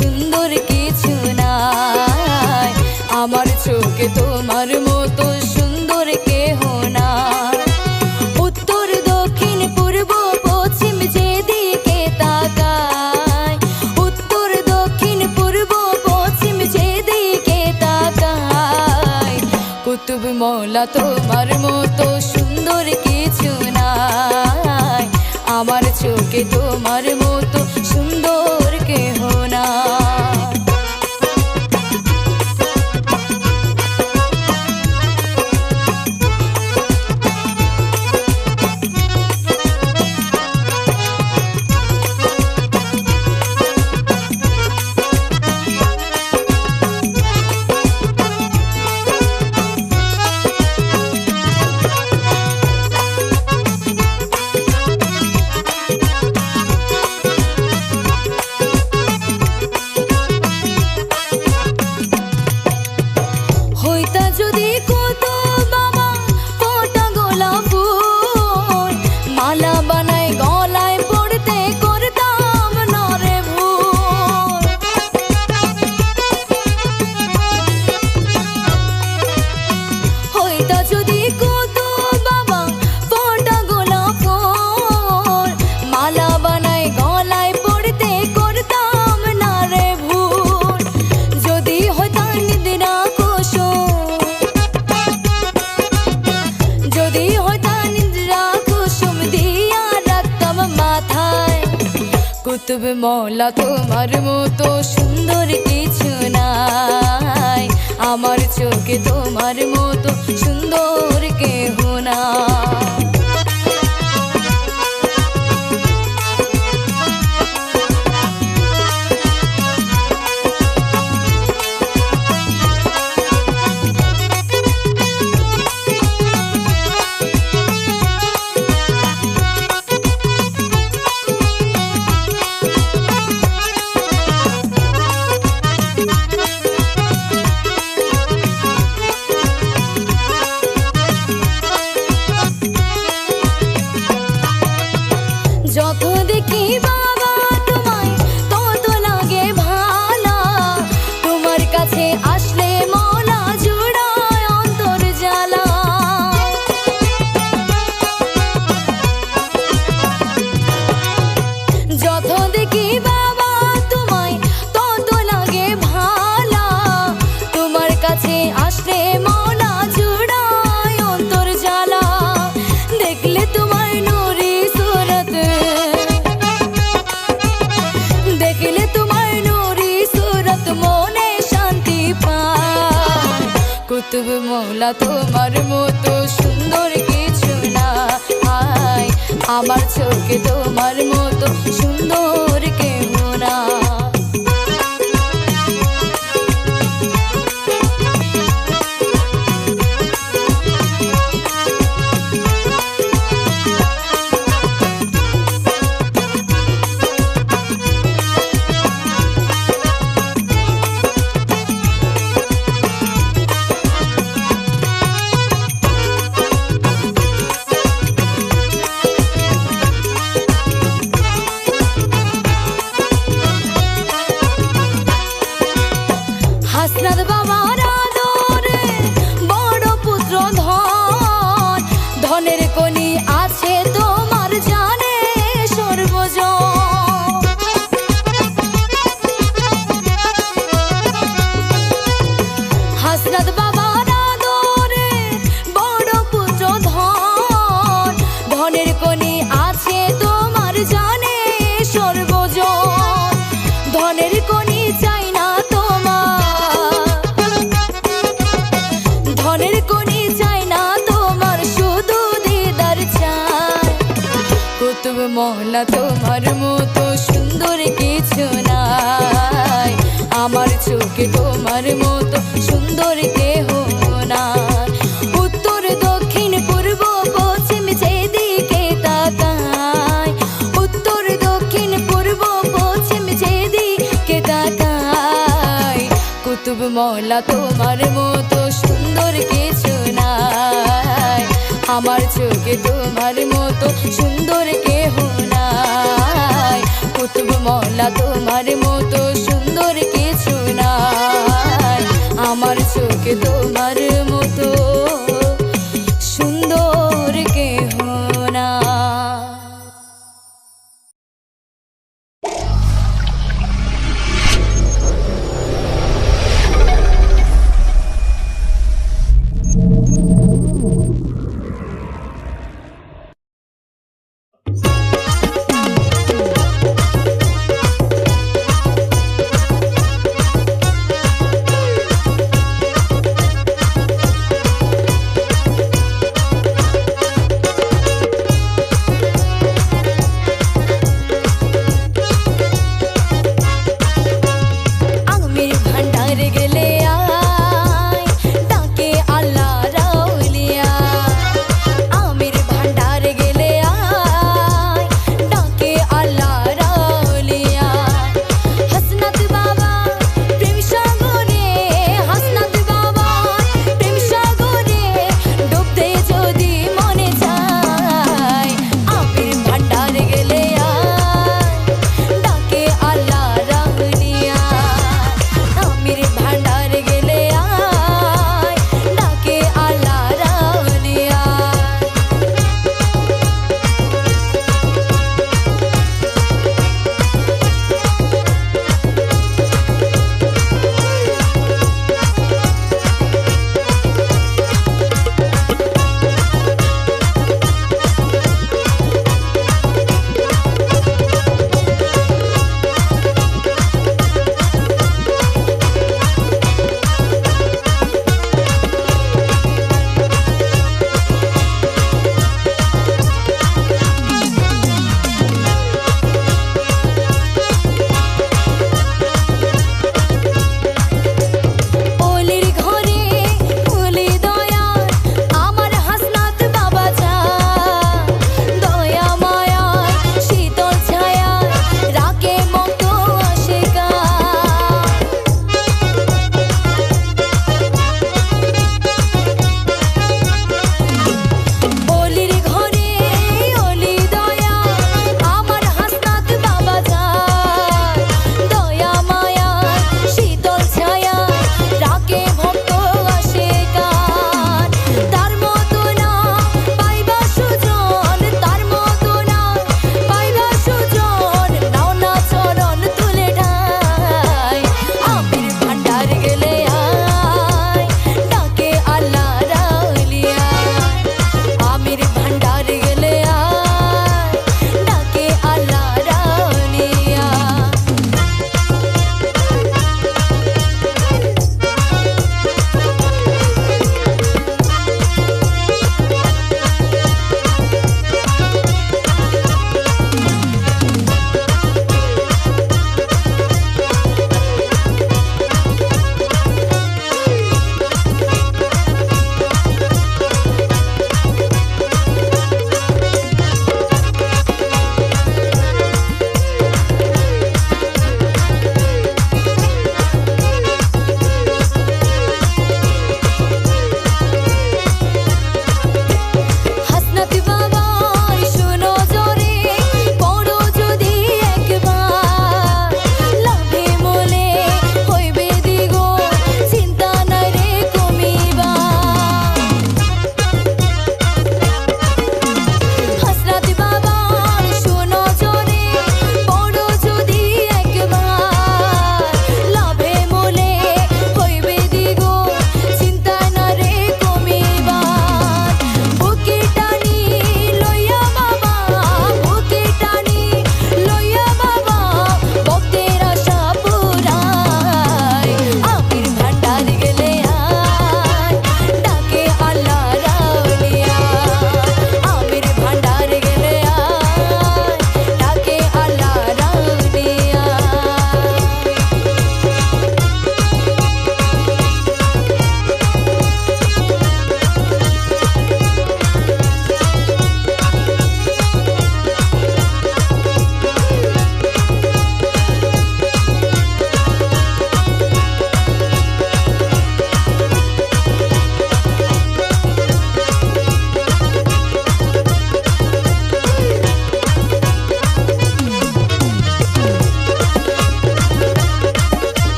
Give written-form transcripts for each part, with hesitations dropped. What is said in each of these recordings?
সুন্দর কিছু নাই। আমার চোখে তোমার মতো সুন্দর কেহ নাই। উত্তর দক্ষিণ পূর্ব পশ্চিম যেদিকে তাকাই, উত্তর দক্ষিণ পূর্ব পশ্চিম যেদিকে তাকাই, কুতুব মওলা তোমার মতো সুন্দর কিছু নাই। আমার চোখে তোমার মতো সুন্দর কেহ নাই। হইতা যদি কুতুব আমার ফোটা গোলাপ ফুল, মালা বানায় গলায় পড়তে করতাম না রে ভুল। হইতা যদি কুতুব আমার ফোটা গোলাপ ফুল, মালা বানায় গলায় পড়তে করতাম না রে ভুল। যদি হইতা নিদ্রা যদি হইতা নিদ্রা কুসুম দিয়া রাখতাম মাথায়, কুতুব মওলা তোমার মতো সুন্দর কিছু নাই। আমার চোখে তোমার মতো সুন্দর কেহ নাই। যত দেখি বাবা তোমায় তত লাগে ভালা, তোমার কাছে আসলে মওলা জুড়ায় অন্তর জ্বালা। যত দেখি বাবা তোমায় তত লাগে ভালা, তোমার কাছে আসলে মওলা জুড়ায় অন্তর জ্বালা। দেখলে তোমার নূরি সুরত, দেখলে তোমার নূরি সুরত মনে শান্তি পায়। কুতুব মওলা তোমার মতো সুন্দর কিছু নাই। আমার চোখে তোমার মতো সুন্দর কেহ নাই। হাসনাত বাবার আদরে বড় পুত্র ধন, ধনের কনি আছে তোমার জানে সর্বজন। হাসনাত বাবার আদরে বড় পুত্র ধন, ধনের কনি আছে তোমার জানে সর্বজন। ধনের কনি চাই না ধনের কনি চাই না তোমার, শুধু দিদার চাই। কুতুব মওলা তোমার মতো সুন্দর কিছু নাই। আমার চোখে তোমার মতো সুন্দর কেহ নাই। উত্তর দক্ষিণ পূর্ব পশ্চিম যেদিকে তাকাই, উত্তর দক্ষিণ পূর্ব পশ্চিম যেদিকে তাকাই, কুতুব মওলা তোমার মতো সুন্দর কিছু নাই। আমার চোখে তোমার মতো সুন্দর কেহ নাই। কুতুব মওলা তোমার মতো সুন্দর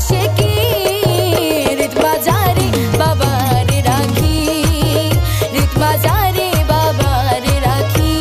আসে কি রিত বাজারে বাবারে রাখি রিত বাজারে বাবারে রাখি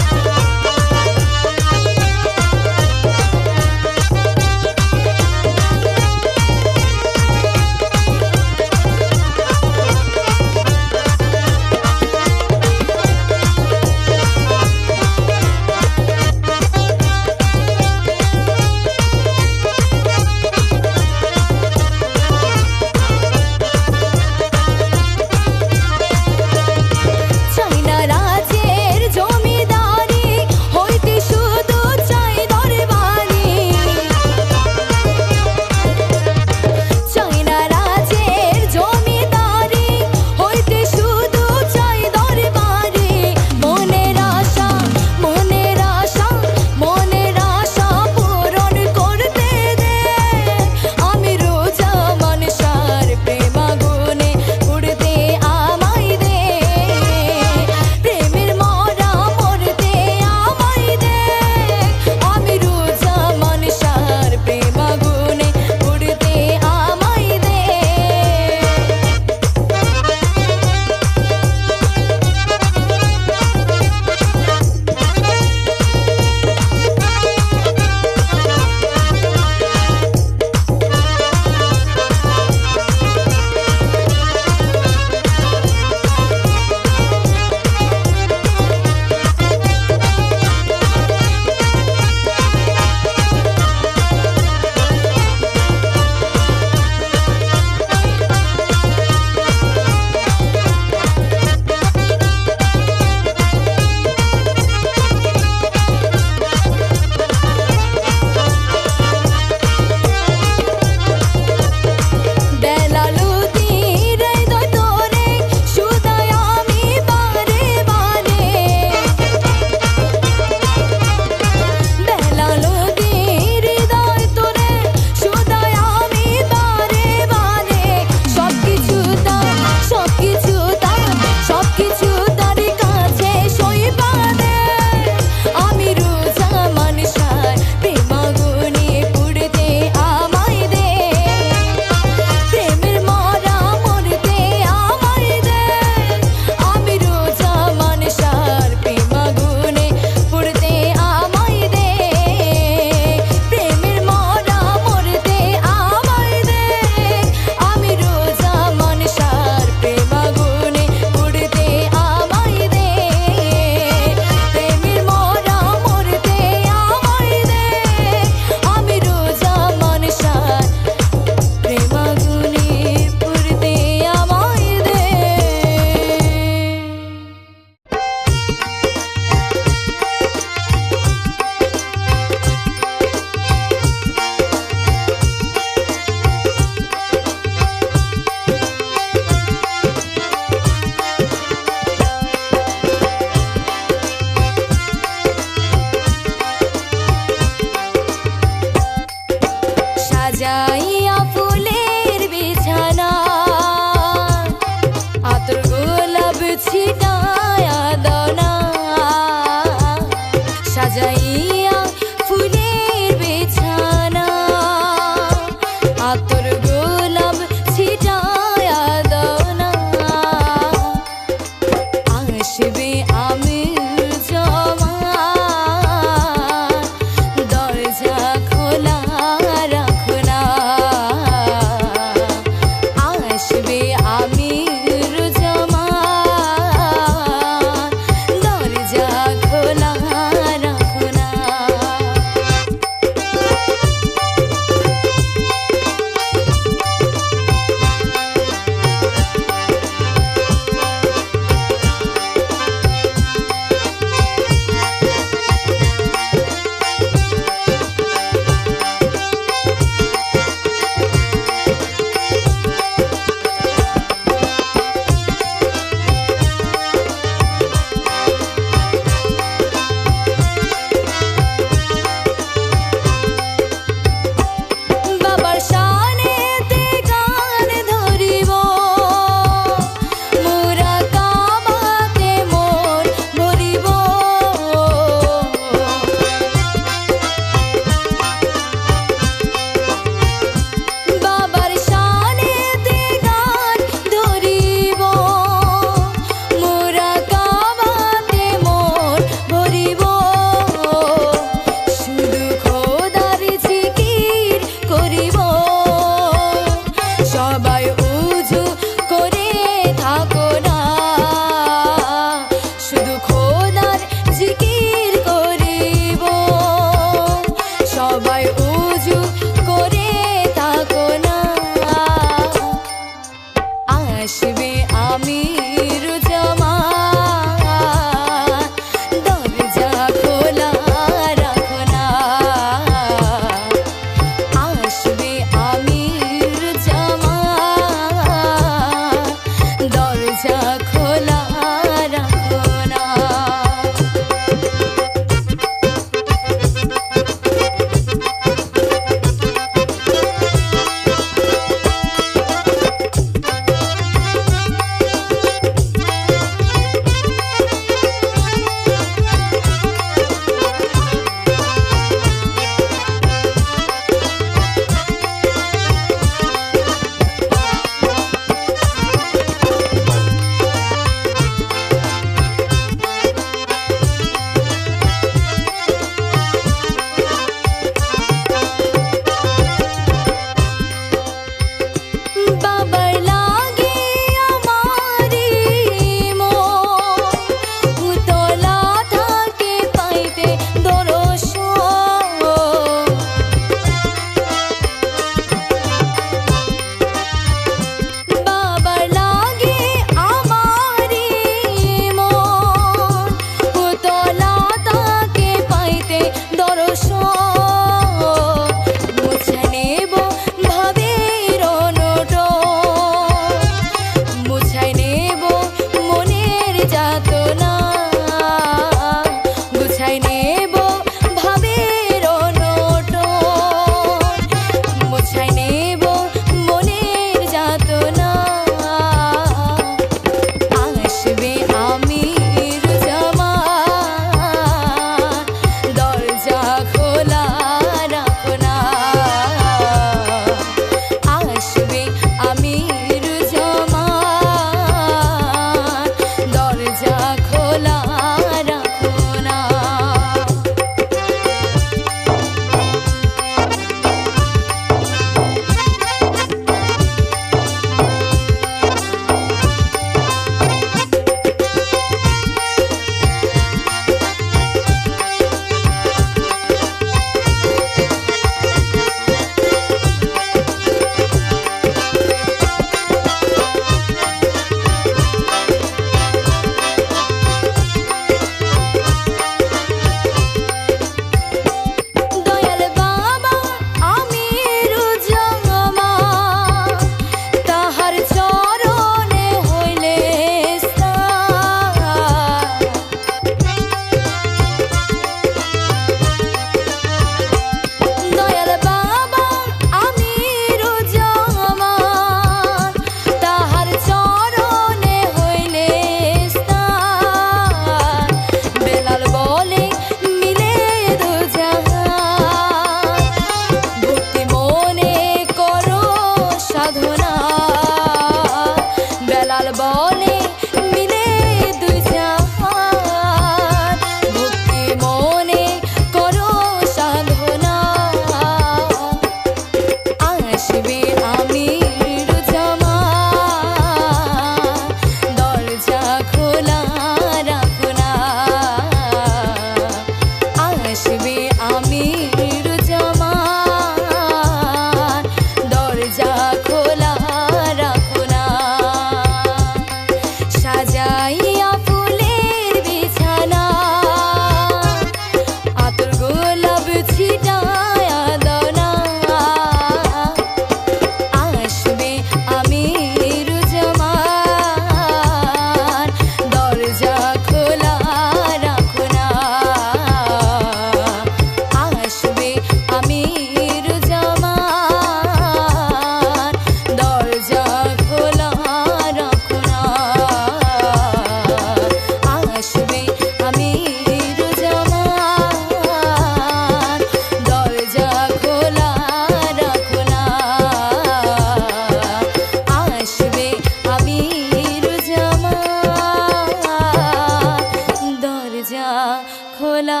খোলা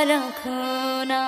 রাখো না।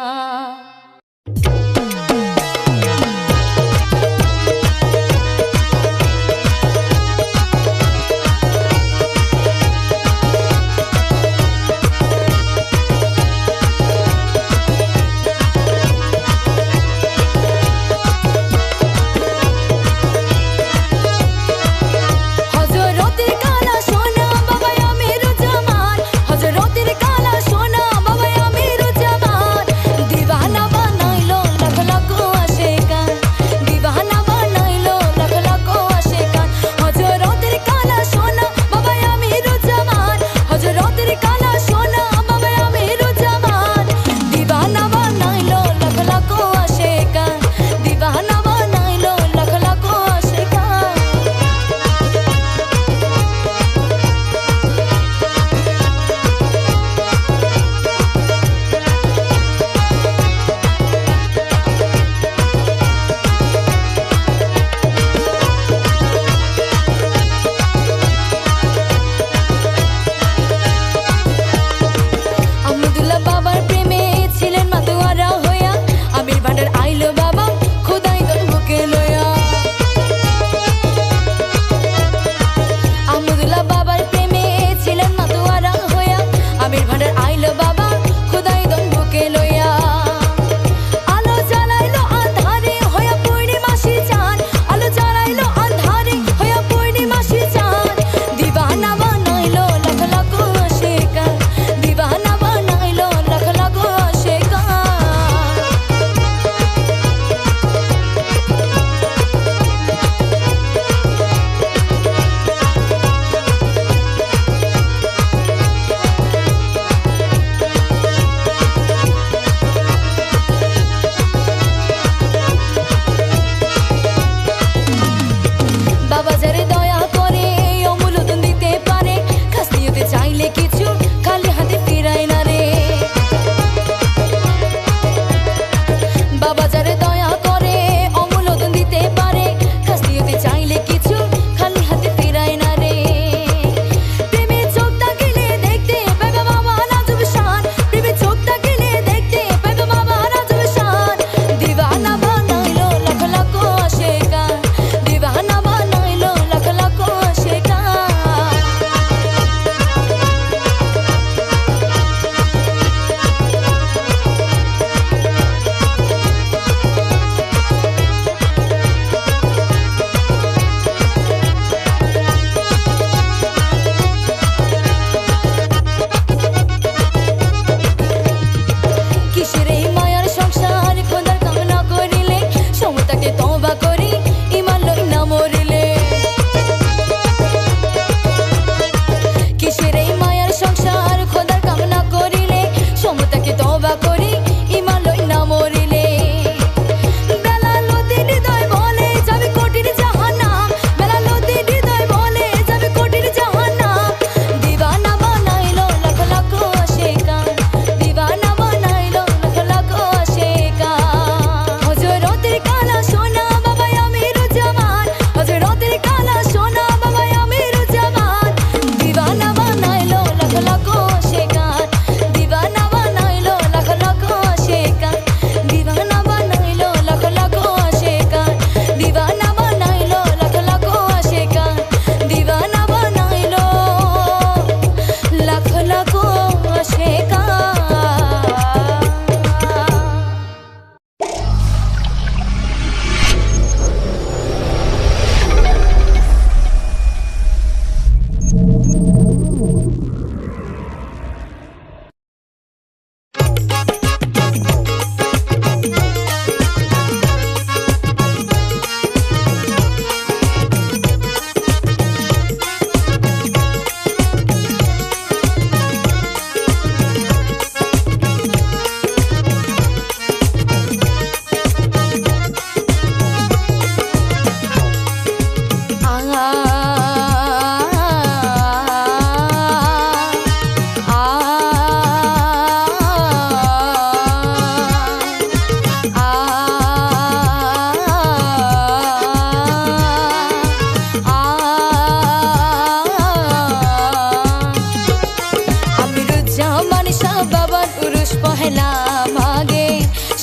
পহেলা মাগে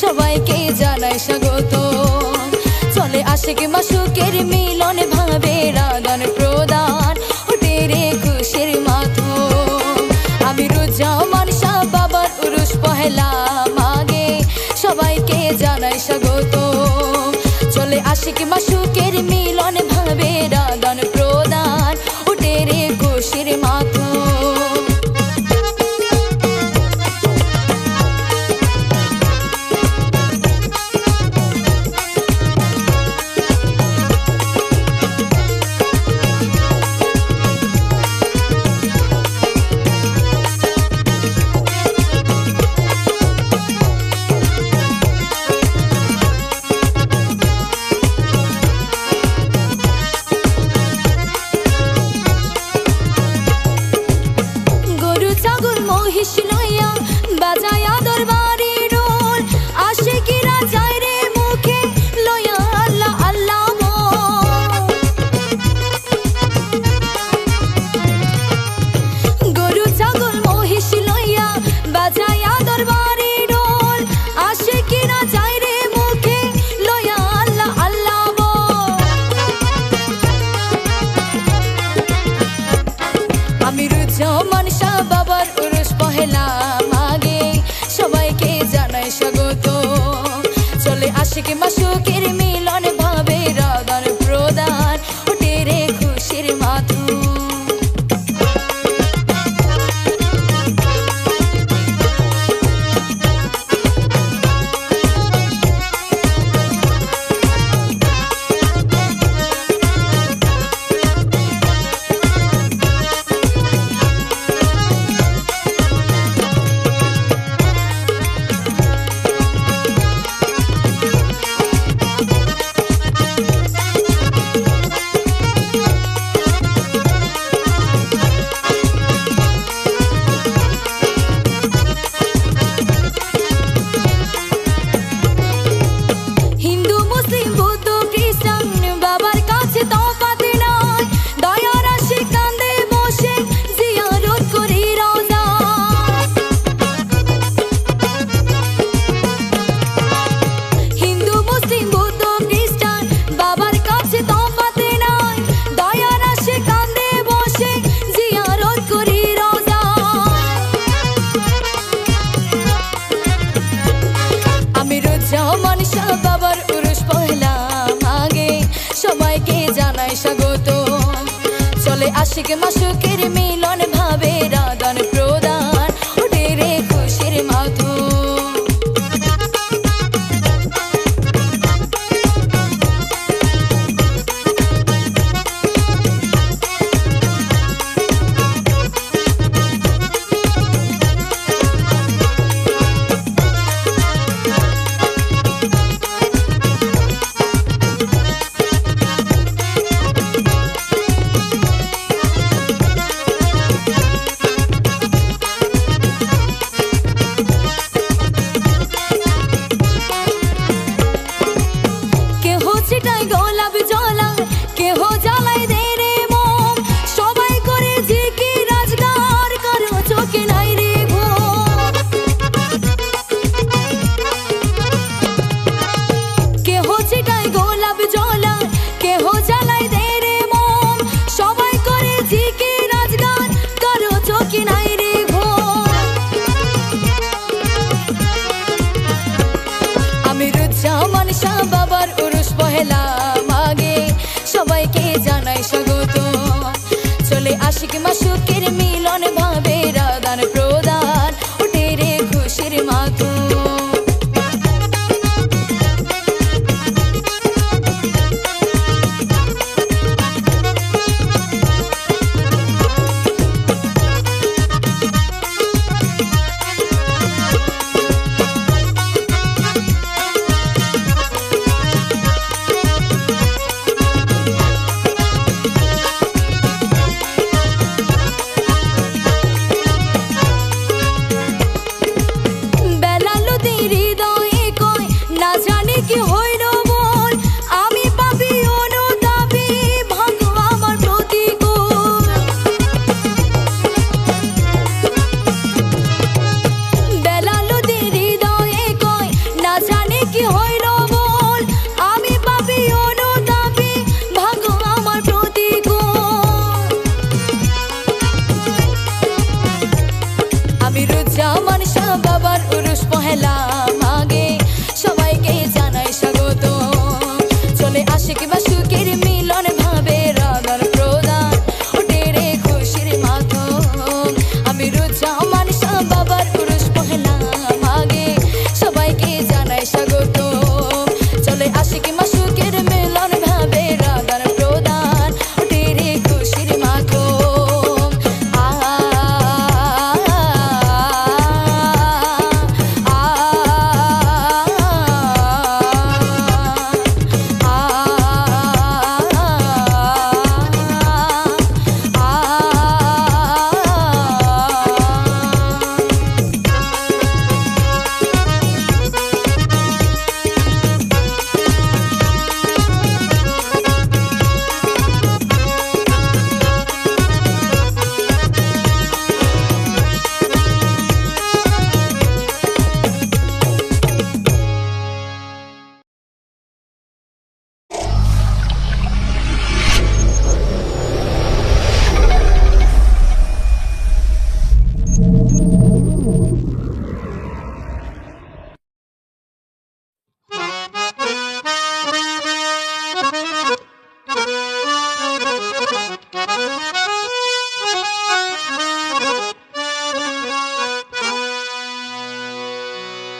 সবাইকে জানাই স্বাগত। চলে আশিক মাসুকের মিলন ভাবে আদান প্রদান ওঠে রে খুশির মাথম। আমি রুজ্জামান শাহ বাবার উরুস পহেলা মাগে সবাইকে জানাই স্বাগত। চলে আশিক মাসুকের মিলন ভাবে আদান প্রদান ওঠে রে খুশির মাথম। মহিষ লইয়া বাজায়া দরবারি রোল আশিকিরা যায় রে মুখে লইয়া আল্লাহ আল্লাহ গরু ছাগল মহিষ লইয়া বাজায়া দরবারি রোল আশিকিরা যায় রে মুখে লইয়া আল্লাহ আল্লাহ। আমি রুজ্জামান শাহ বাবার পহেলা মাগে সবাইকে জানাই স্বাগত। চলে আশিক মাসুকের মিলন ভাবে আদান প্রদান ওঠে রে খুশির মাথম। রুজ্জামান শাহ বাবার উরুস পহেলা মাগে সবাইকে জানাই স্বাগত। চলে আশিক মাসুকের মিলন ভাবে আদান প্রদান ওঠে রে খুশির মাথম। উরুষ পহেলা মাগে সবাইকে জানাই স্বাগত চলে আশিক মাসুকের মিলন ভাবে রাধার প্রদান ওঠে রে খুশির মাতম আমিরুজ্জামান শাহ বাবার উরুষ পহেলা মাগে সবাইকে জানাই স্বাগত চলে আশিক মাসুকের মিলন ভাবে রাধার প্রদান ওঠে রে খুশির মাতম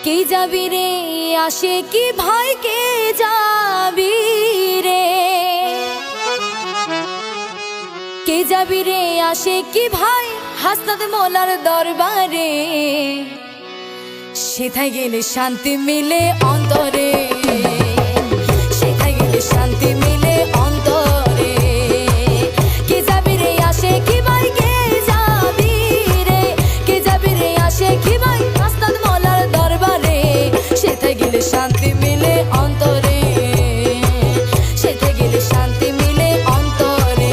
কে যাবি রে আসে কি ভাই কে যাবি রে কে যাবি রে আসে কি ভাই হাসনাত মোলার দরবারে সেথায় গেলে শান্তি মিলে অন্তরে সেথায় গেলে শান্তি মিলে অন্তরে কে যাবি রে আসে কি ভাই কে যাবি রে কে যাবি রে আসে কি ভাই হাসনাত মোলার দরবারে সেথায় গেলে শান্তি মিলে অন্তরে সেথায় গেলে শান্তি মিলে অন্তরে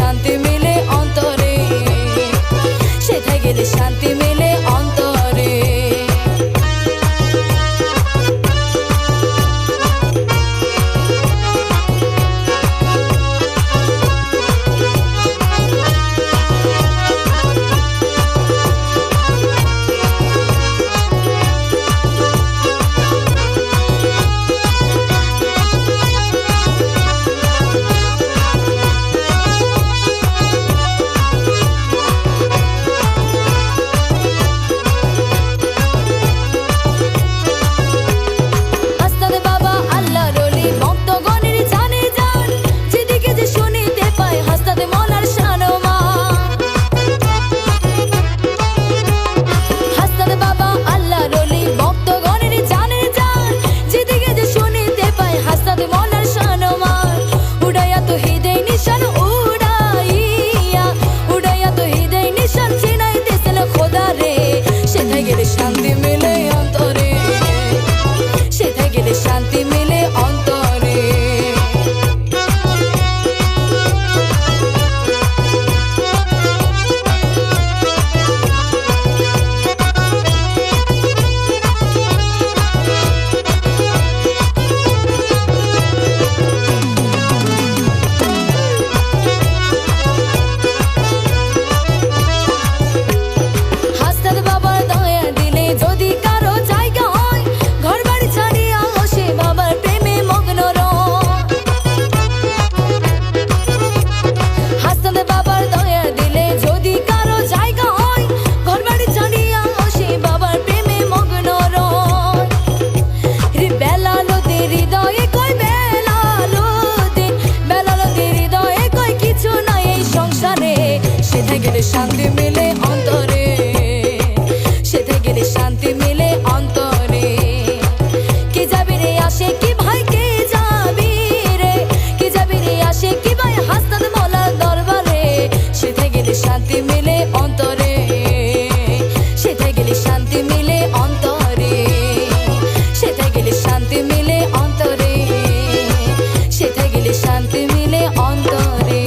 শান্তি মিলে অন্তরে সেথায় গেলে শান্তি মিলে অন্তরে সেথায় গেলে শান্তি মিলে অন্তরে, সেথায় গেলে শান্তি মিলে অন্তরে। কে যাবি রে আসে কি ভাই, কে যাবি রে, কে যাবি রে আসে কি ভাই হাসনাত মওলার দরবারে, সেথায় গেলে শান্তি মিলে অন্তরে, সেথায় গেলে শান্তি মিলে অন্তরে, সেথায় গেলে শান্তি মিলে অন্তরে, সেথায় গেলে শান্তি মিলে অন্তরে।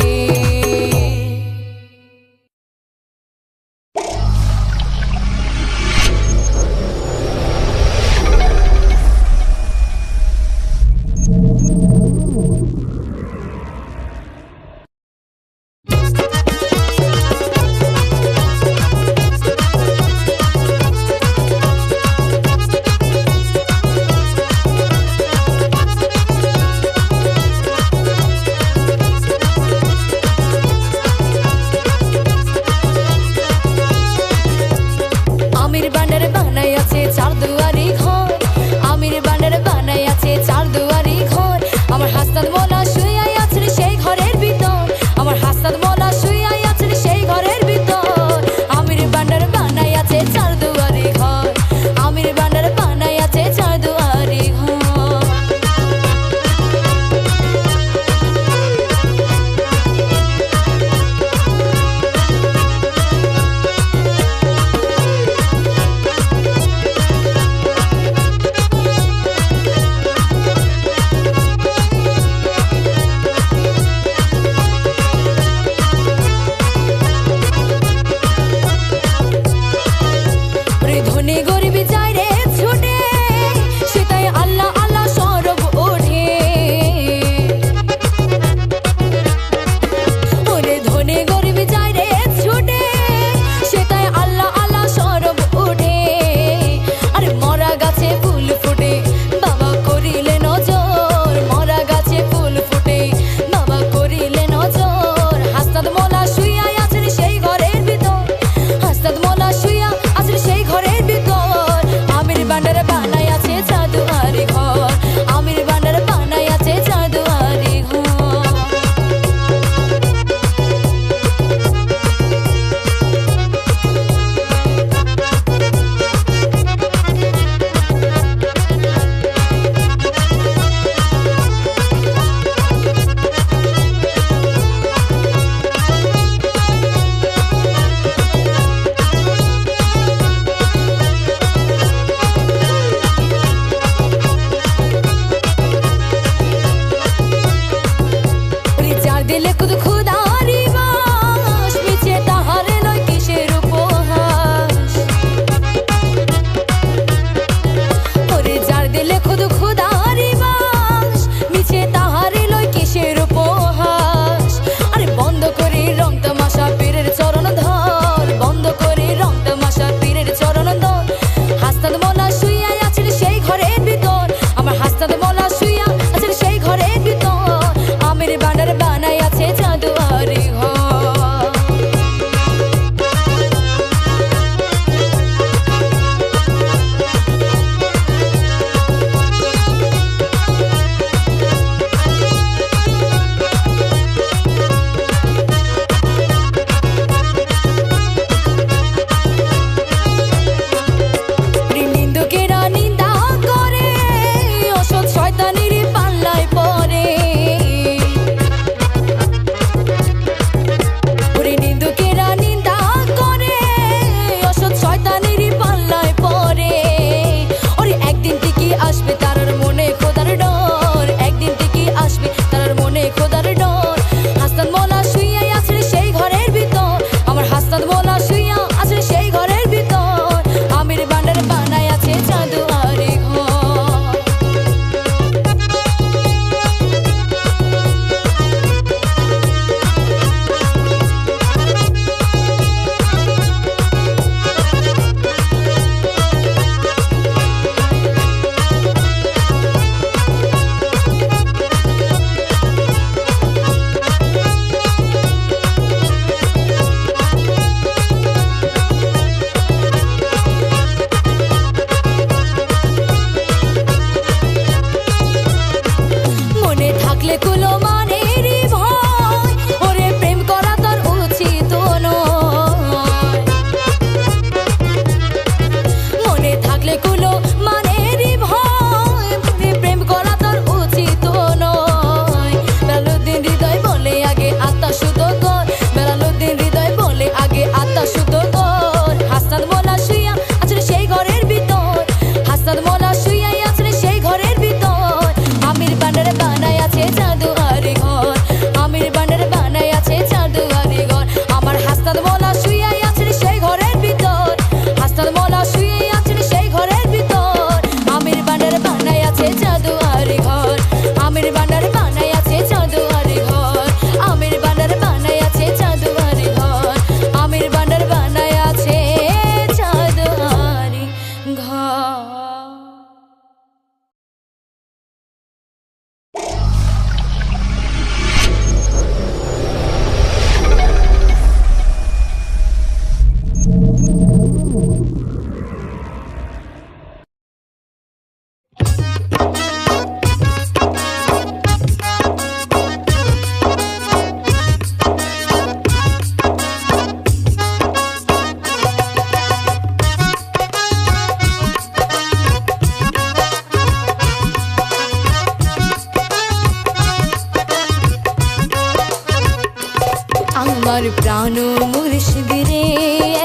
আমার প্রাণ মুর্শিদ রে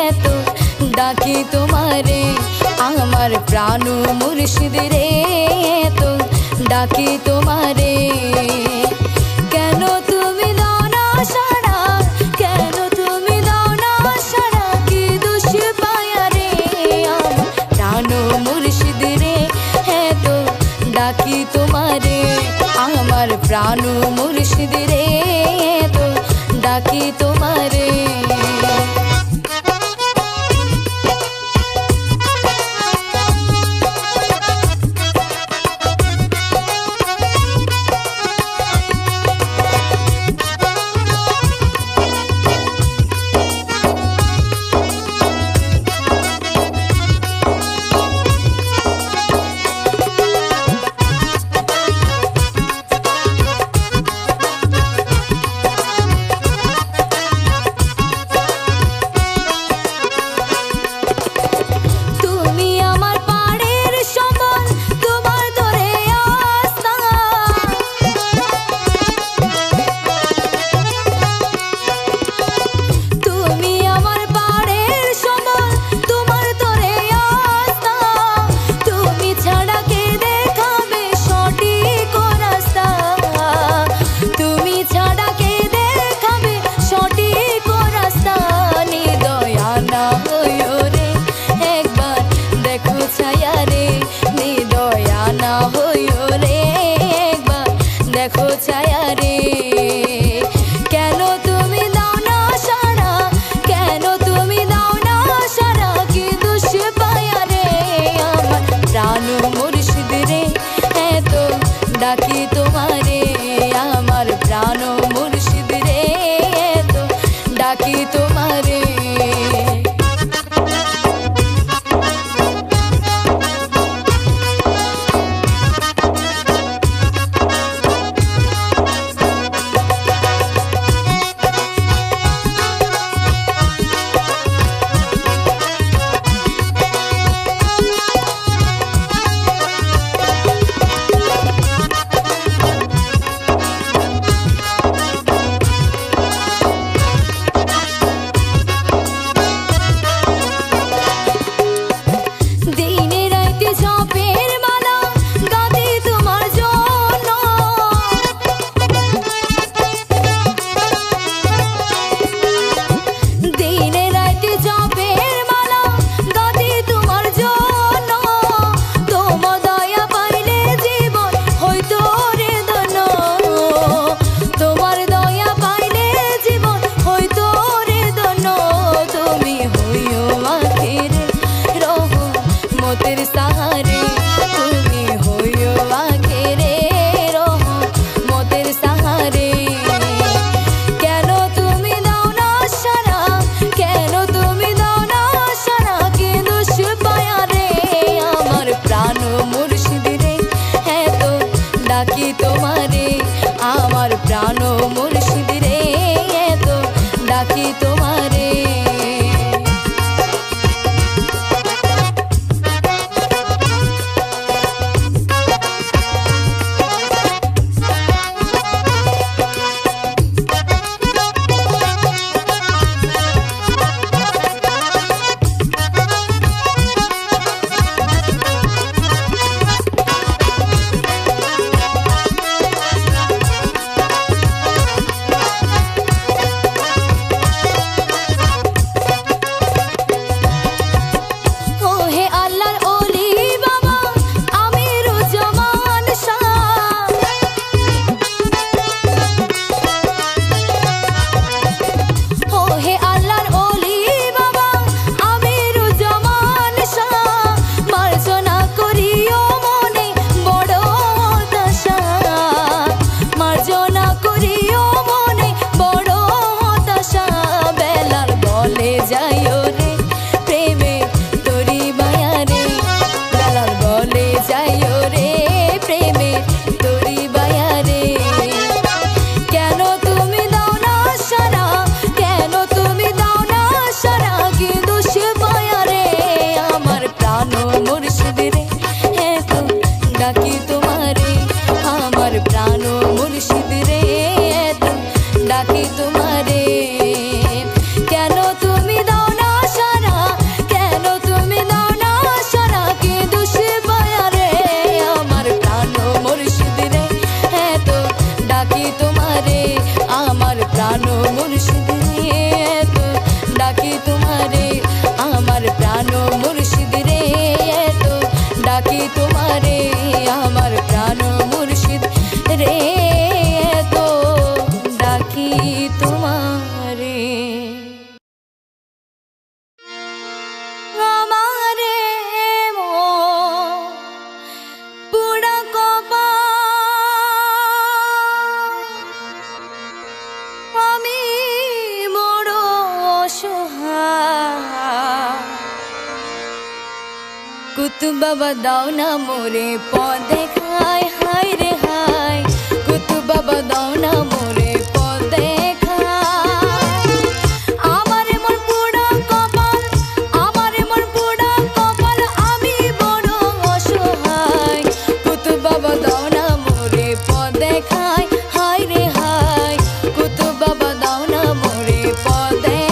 এত ডাকি তোমারে, আমার প্রাণ মুর্শিদ রে এত ডাকি তোমারে। কেন তুমি দাও না সাড়া, কেন তুমি দাও না সাড়া, কি দোষ পায়া রে আমার প্রাণ মুর্শিদ রে এত ডাকি তোমারে, আমার প্রাণ মুর্শিদ রে এত ডাকি তোমারে। দেখো ছায়া রে, কেন তুমি দাও না সাড়া, কেন তুমি দাও না সাড়া, কি দোষ পায়া রে আমার প্রাণ মুর্শিদ রে এত ডাকি তোমারে, আমার প্রাণ মুর্শিদ রে এত ডাকি তোমারে। ডাকি তোমারে, আমার প্রাণ মুর্শিদ রে এত ডাকি তোমারে। কুতুব বাবা দাও না মোরে পথ দেখায়, হায় রে হায় কুতুব বাবা দাও না মোরে পথ দেখায়। আমার এমন পোড়া কপাল, আমার এমন পোড়া কপাল, আমি বড় অসহায়। কুতুব বাবা দাও না মোরে পথ দেখায়, হায় রে হায় কুতুব বাবা দাও না মোরে পথ দেখায়।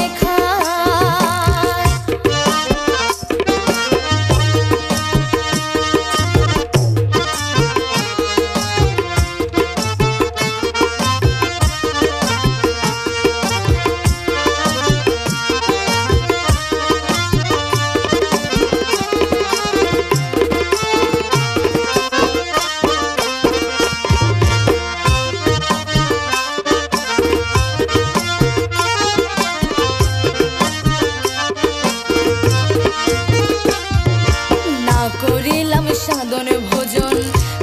করিলাম সাধন ভোজন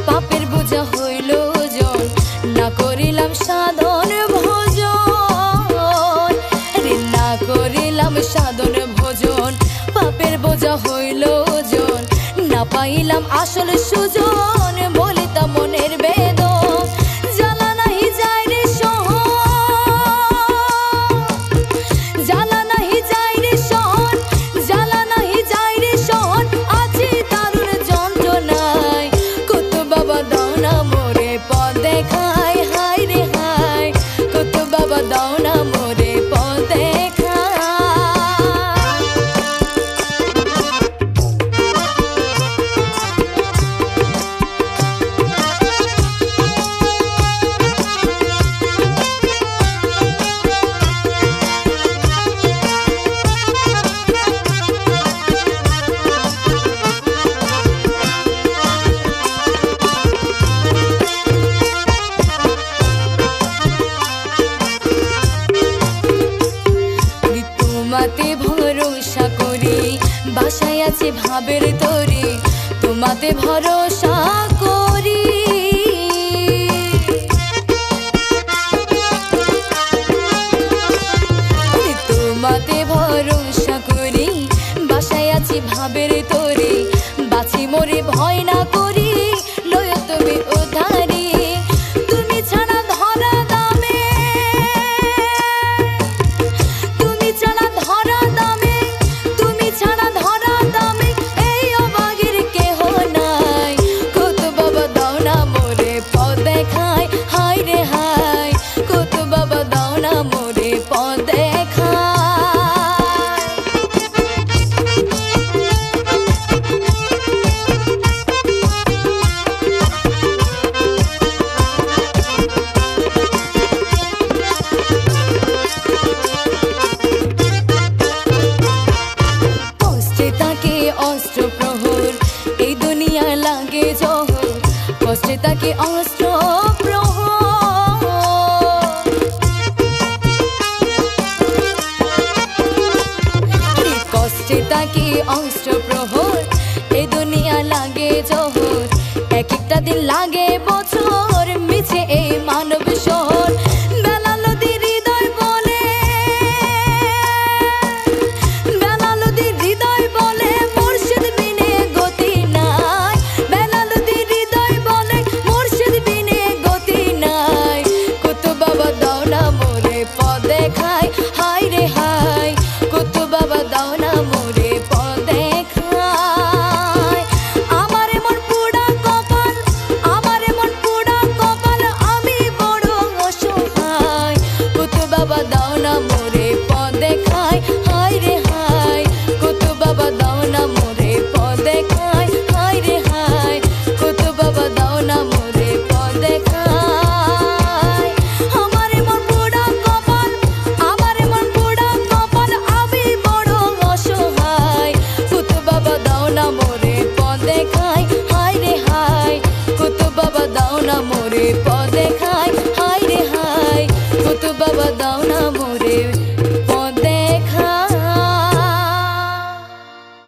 পাপের বোঝা হইল ওজন, না করিলাম সাধন ভোজন রে, না করিলাম সাধন ভোজন পাপের বোঝা হইল ওজন, না পাইলাম আসল সুজন বলিতাম মনের বেদন। জ্বালা নাহি যায় রে সহন, জ্বালা নাহি যায় রে সহন, জ্বালা নাহি যায় রে সহন, আছি দারুণ যন্ত্রণায়। কুতুব বাবা দাও না মোরে পথ দেখায়, হায় রে হায় কুতুব বাবা দাও না মোরে পথ দেখায়। তোমাতে ভরসা করি বাসায় আছে ভাবের তরি, তোমাতে ভরসা করি তোমাতে ভরসা করি বাসায় আছি ভাবের তরি, বাঁচি মরে ভয় না করি লয় তুমি উদ্ধারি। তুমি ছাড়া ধরা দামে, তুমি ছাড়া ধরা দামে, তুমি ছাড়া ধরা দামে এই অভাগীর কেহ নাই। কুতুব বাবা দাও না মোরে পথ দেখায়, হায় রে হায় কুতুব বাবা দাও না মোরে পথ দেখায়। কষ্টে তাকে অস্ত্র প্রহর এই দুনিয়া লাগে জহর, কষ্টে তাকে অস্ত্র প্রহর, কষ্টে তাকে অস্ত্র প্রহর এই দুনিয়া লাগে জহর, এক একটা দিন লাগে